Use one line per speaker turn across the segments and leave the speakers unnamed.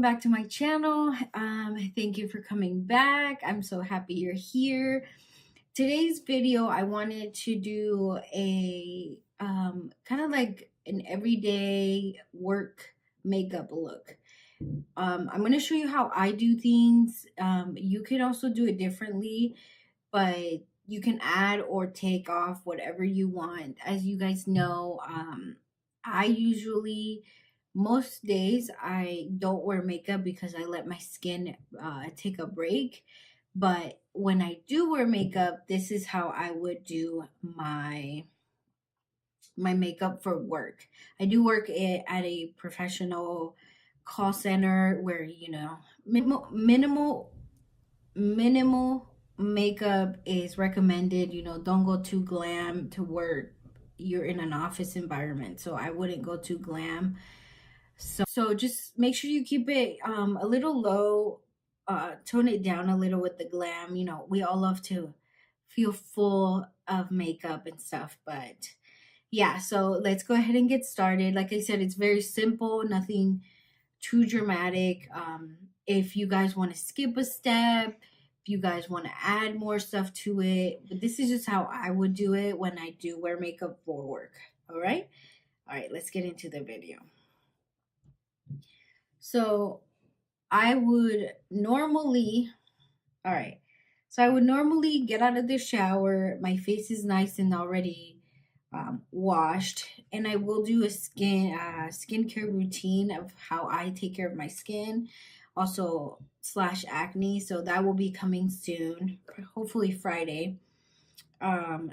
back to my channel. Thank you for coming back. I'm so happy you're here. Today's video, I wanted to do a kind of like an everyday work makeup look. I'm going to show you how I do things. You could also do it differently, but you can add or take off whatever you want. As you guys know, I usually, most days, I don't wear makeup because I let my skin take a break. But when I do wear makeup, this is how I would do my makeup for work. I do work at a professional call center where, you know, minimal makeup is recommended. You know, don't go too glam to work. You're in an office environment, so I wouldn't go too glam. So just make sure you keep it a little low, tone it down a little with the glam. You know, we all love to feel full of makeup and stuff, but yeah, so let's go ahead and get started. Like I said, it's very simple, nothing too dramatic. If you guys want to skip a step, if you guys want to add more stuff to it, but this is just how I would do it when I do wear makeup for work. All right, let's get into the video. So I would normally, I would normally get out of the shower. My face is nice and already washed, and I will do a skincare routine of how I take care of my skin, also / acne. So that will be coming soon, hopefully Friday.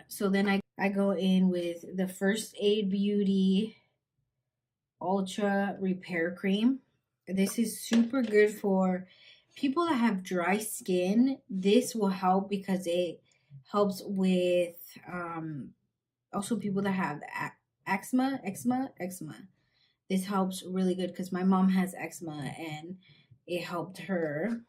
So then I go in with the First Aid Beauty Ultra Repair Cream. This is super good for people that have dry skin. This will help because it helps with also people that have eczema. This helps really good because my mom has eczema and it helped her.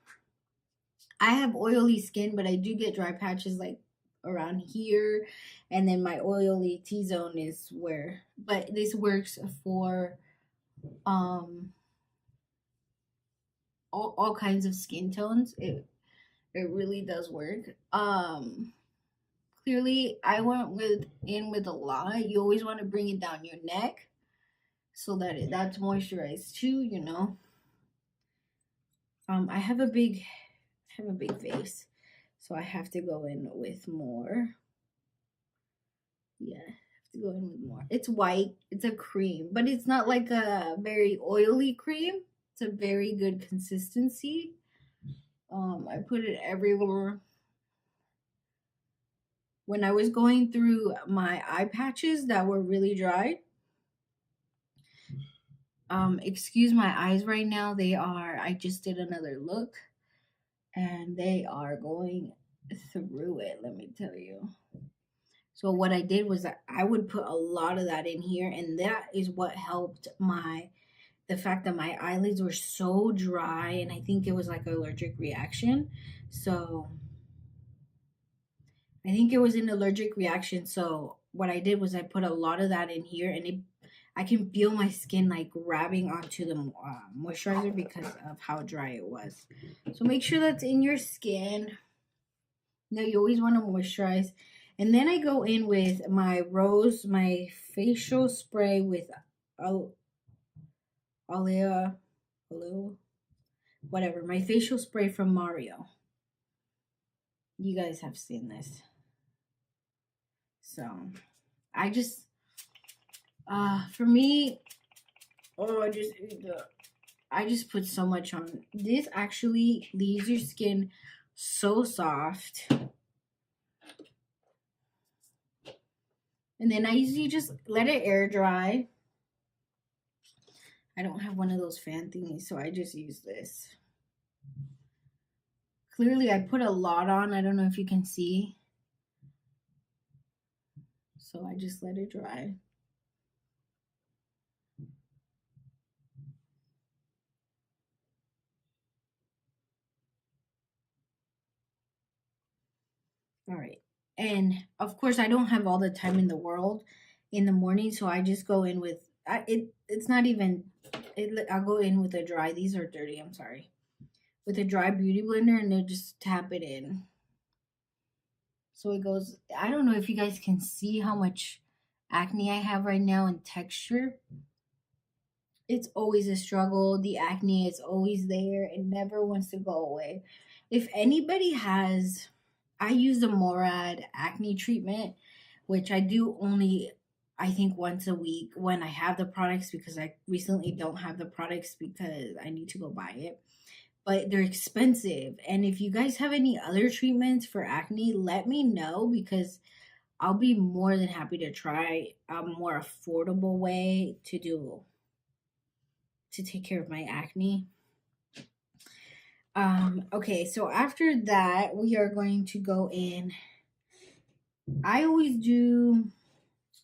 I have oily skin, but I do get dry patches like around here, and then my oily T-zone is where, but this works for all kinds of skin tones. It really does work. Clearly I went in with a lot. You always want to bring it down your neck so that that's moisturized too, you know. I have a big face, so I have to go in with more. Yeah, I have to go in with more. It's white, it's a cream, but it's not like a very oily cream. It's a very good consistency. I put it everywhere. When I was going through my eye patches that were really dry, excuse my eyes right now. I just did another look and they are going through it, let me tell you. So what I did was that I would put a lot of that in here, and that is what helped the fact that my eyelids were so dry, and I think it was like an allergic reaction. So I think it was an allergic reaction. So what I did was I put a lot of that in here, and I can feel my skin like grabbing onto the moisturizer because of how dry it was. So make sure that's in your skin. Now you always want to moisturize. And then I go in with my facial spray with whatever, my facial spray from Mario. You guys have seen this. So I just for me, I just put so much on. This actually leaves your skin so soft. And then I usually just let it air dry. I don't have one of those fan thingies, so I just use this. Clearly, I put a lot on. I don't know if you can see. So I just let it dry. All right. And of course, I don't have all the time in the world in the morning, so I just go in with it's not even. I'll go in with a dry. These are dirty. I'm sorry. With a dry beauty blender, and then just tap it in. So it goes. I don't know if you guys can see how much acne I have right now in texture. It's always a struggle. The acne is always there. It never wants to go away. If anybody has, I use the Morad acne treatment, which I do only, I think, once a week when I have the products, because I recently don't have the products because I need to go buy it. But they're expensive. And if you guys have any other treatments for acne, let me know, because I'll be more than happy to try a more affordable way to take care of my acne. Okay, so after that, we are going to go in. I always do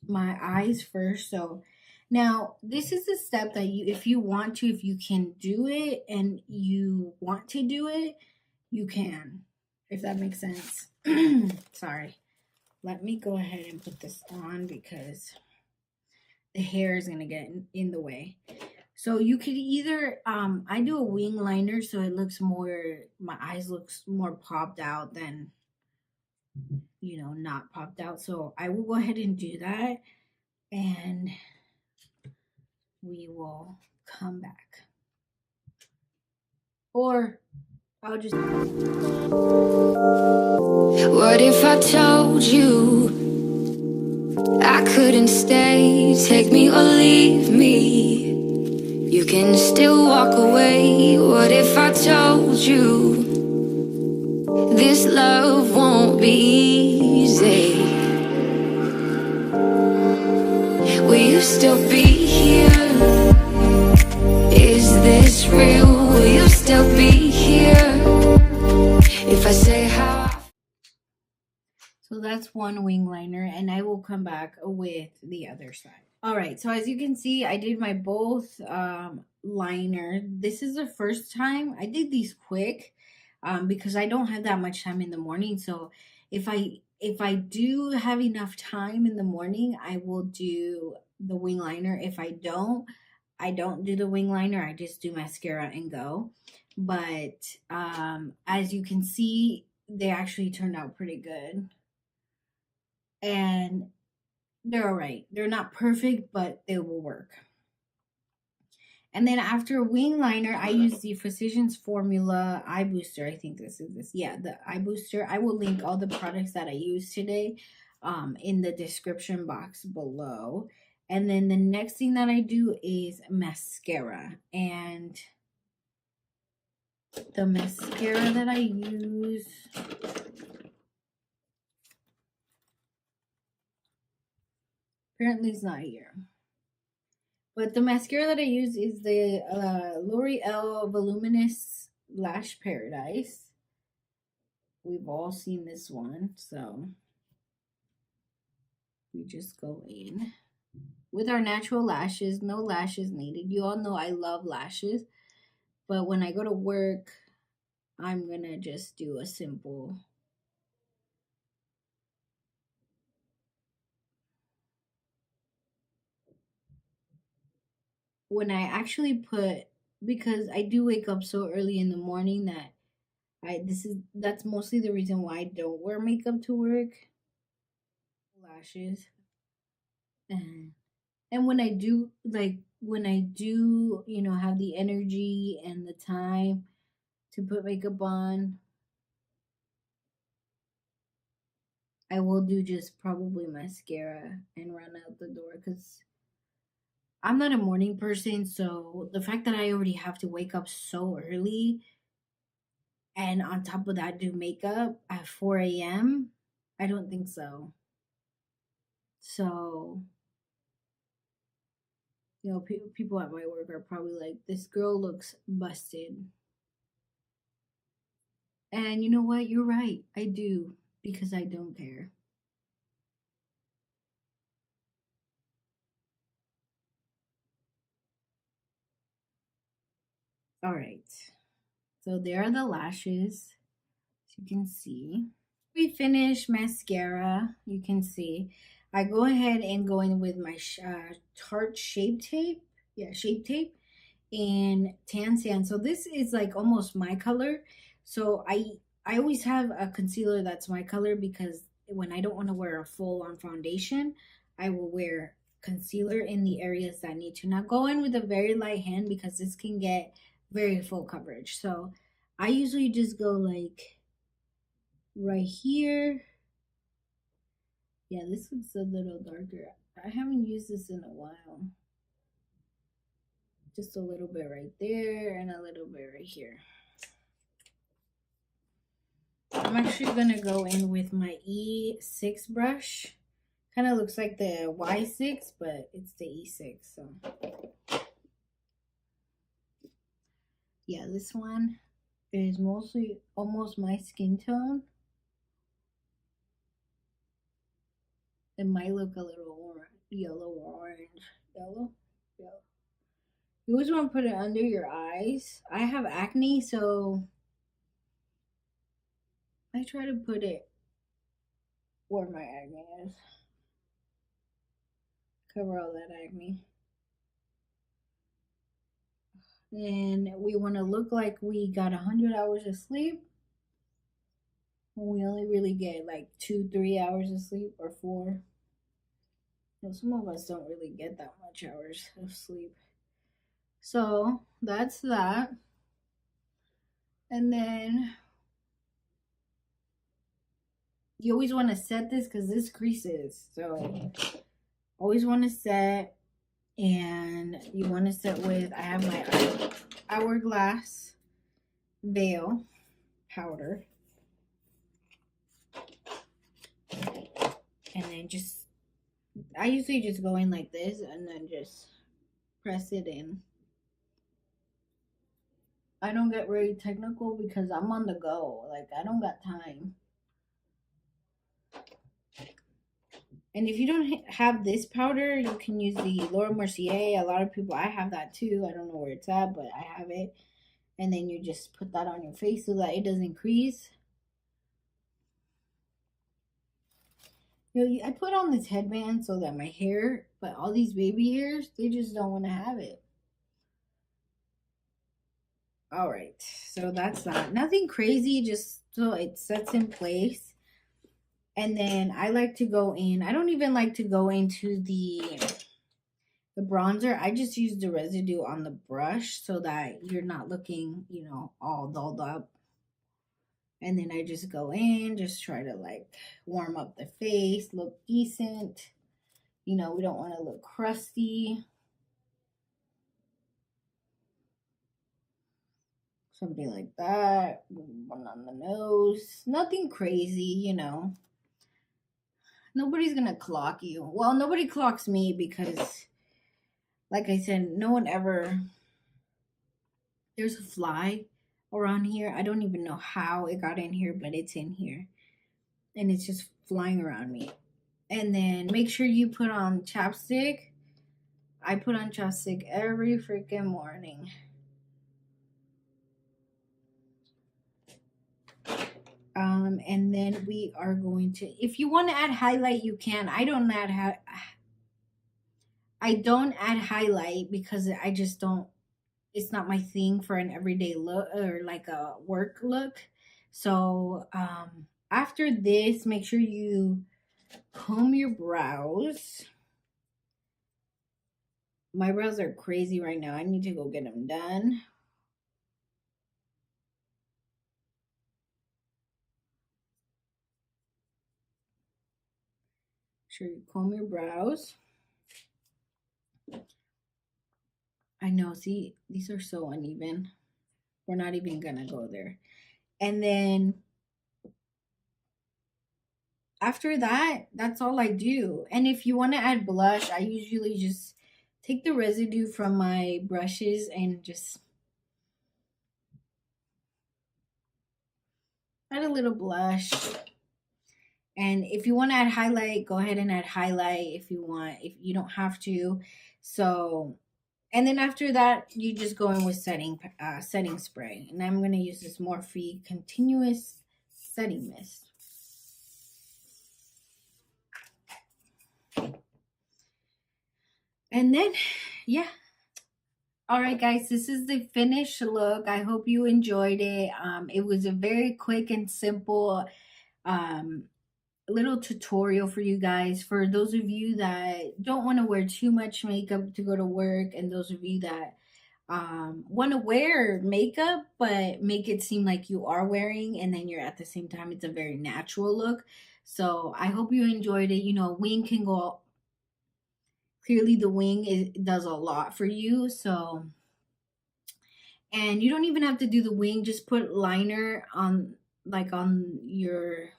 my eyes first. So now this is a step that you, if you want to, if you can do it and you want to do it, you can, if that makes sense. Sorry. Let me go ahead and put this on because the hair is going to get in the way. So you could either, I do a wing liner so it looks more, my eyes looks more popped out than, not popped out. So I will go ahead and do that, and we will come back. Or I'll just.
What if I told you I couldn't stay? Take me or leave me. You can still walk away. What if I told you this love won't be easy? Will you still be here? Is this real? Will you still be here if I say how?
So that's one wing liner, and I will come back with the other side. All right, so as you can see, I did my both liner. This is the first time I did these quick because I don't have that much time in the morning. So if I do have enough time in the morning, I will do the wing liner. If I don't do the wing liner. I just do mascara and go. But as you can see, they actually turned out pretty good. And they're all right. They're not perfect, but they will work. And then after wing liner, I use the Physicians Formula Eye Booster. I think this is this. Yeah, the eye booster. I will link all the products that I used today in the description box below. And then the next thing that I do is mascara. And the mascara that I use, apparently it's not here. But the mascara that I use is the L'Oreal Voluminous Lash Paradise. We've all seen this one, so we just go in with our natural lashes. No lashes needed. You all know I love lashes, but when I go to work, I'm gonna just do a simple. When I actually put, because I do wake up so early in the morning that that's mostly the reason why I don't wear makeup to work. Lashes. And when I do, have the energy and the time to put makeup on, I will do just probably mascara and run out the door, because I'm not a morning person. So the fact that I already have to wake up so early and on top of that do makeup at 4 a.m., I don't think so. So, people at my work are probably like, this girl looks busted. And you know what? You're right. I do, because I don't care. All right. So there are the lashes. As you can see. We finished mascara. You can see. I go ahead and go in with my Tarte Shape Tape. Yeah, Shape Tape and Tan Sand. So this is like almost my color. So I always have a concealer that's my color because when I don't want to wear a full on foundation, I will wear concealer in the areas that need to. Now go in with a very light hand because this can get very full coverage. So I usually just go like right here. Yeah, this looks a little darker. I haven't used this in a while. Just a little bit right there and a little bit right here. I'm actually going to go in with my E6 brush. Kind of looks like the Y6, but it's the E6. So, yeah, this one is mostly almost my skin tone. It might look a little yellow or orange. Yellow? Yellow. You always want to put it under your eyes. I have acne, so I try to put it where my acne is. Cover all that acne. And we want to look like we got 100 hours of sleep. We only really get like 2-3 hours of sleep or 4. You know, some of us don't really get that much hours of sleep. So that's that. And then you always want to set this because this creases. So always want to set, and you want to set with, I have my Hourglass Veil powder. And then just, I usually just go in like this and then just press it in. I don't get very technical because I'm on the go. Like, I don't got time. And if you don't have this powder, you can use the Laura Mercier. A lot of people, I have that too. I don't know where it's at, but I have it. And then you just put that on your face so that it doesn't crease. You know, I put on this headband so that my hair, but all these baby hairs, they just don't want to have it. All right, so that's that. Nothing crazy, just so it sets in place. And then I like to go in, I don't even like to go into the bronzer. I just use the residue on the brush so that you're not looking, you know, all dolled up. And then I just go in, just try to like warm up the face, look decent. You know, we don't want to look crusty. Something like that. One on the nose. Nothing crazy, you know. Nobody's gonna clock you. Well, nobody clocks me because, like I said, no one ever. There's a fly around here. I don't even know how it got in here, but it's in here. And it's just flying around me. And then make sure you put on chapstick. I put on chapstick every freaking morning. And then we are going to, if you want to add highlight, you can. I don't add highlight because I just don't, it's not my thing for an everyday look or like a work look. So after this, make sure you comb your brows. My brows are crazy right now. I need to go get them done. Sure you comb your brows. I know, see, these are so uneven. We're not even gonna go there. And then after that, that's all I do. And if you want to add blush, I usually just take the residue from my brushes and just add a little blush. And if you want to add highlight, go ahead and add highlight if you want. If you don't have to. So, and then after that, you just go in with setting spray. And I'm going to use this Morphe Continuous Setting Mist. And then, yeah. All right, guys, this is the finished look. I hope you enjoyed it. It was a very quick and simple um, little tutorial for you guys. For those of you that don't want to wear too much makeup to go to work, and those of you that want to wear makeup but make it seem like you are wearing, and then you're at the same time, it's a very natural look. So I hope you enjoyed it. You know, wing can go, clearly the wing does a lot for you. So, and you don't even have to do the wing, just put liner on, like on your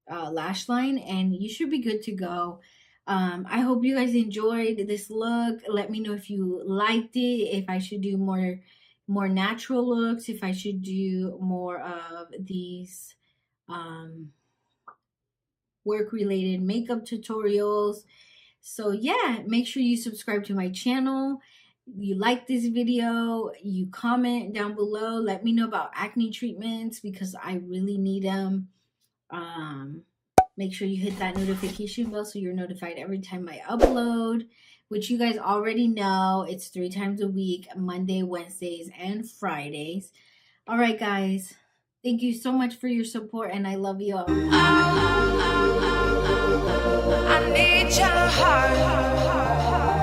lash line, and you should be good to go. I hope you guys enjoyed this look. Let me know if you liked it, if I should do more natural looks, if I should do more of these work related makeup tutorials. So yeah, make sure you subscribe to my channel. You like this video, you comment down below, let me know about acne treatments because I really need them. Make sure you hit that notification bell so you're notified every time I upload, which you guys already know. It's 3 times a week, Monday, Wednesdays, and Fridays. All right, guys. Thank you so much for your support, and I love you all.
I need your heart.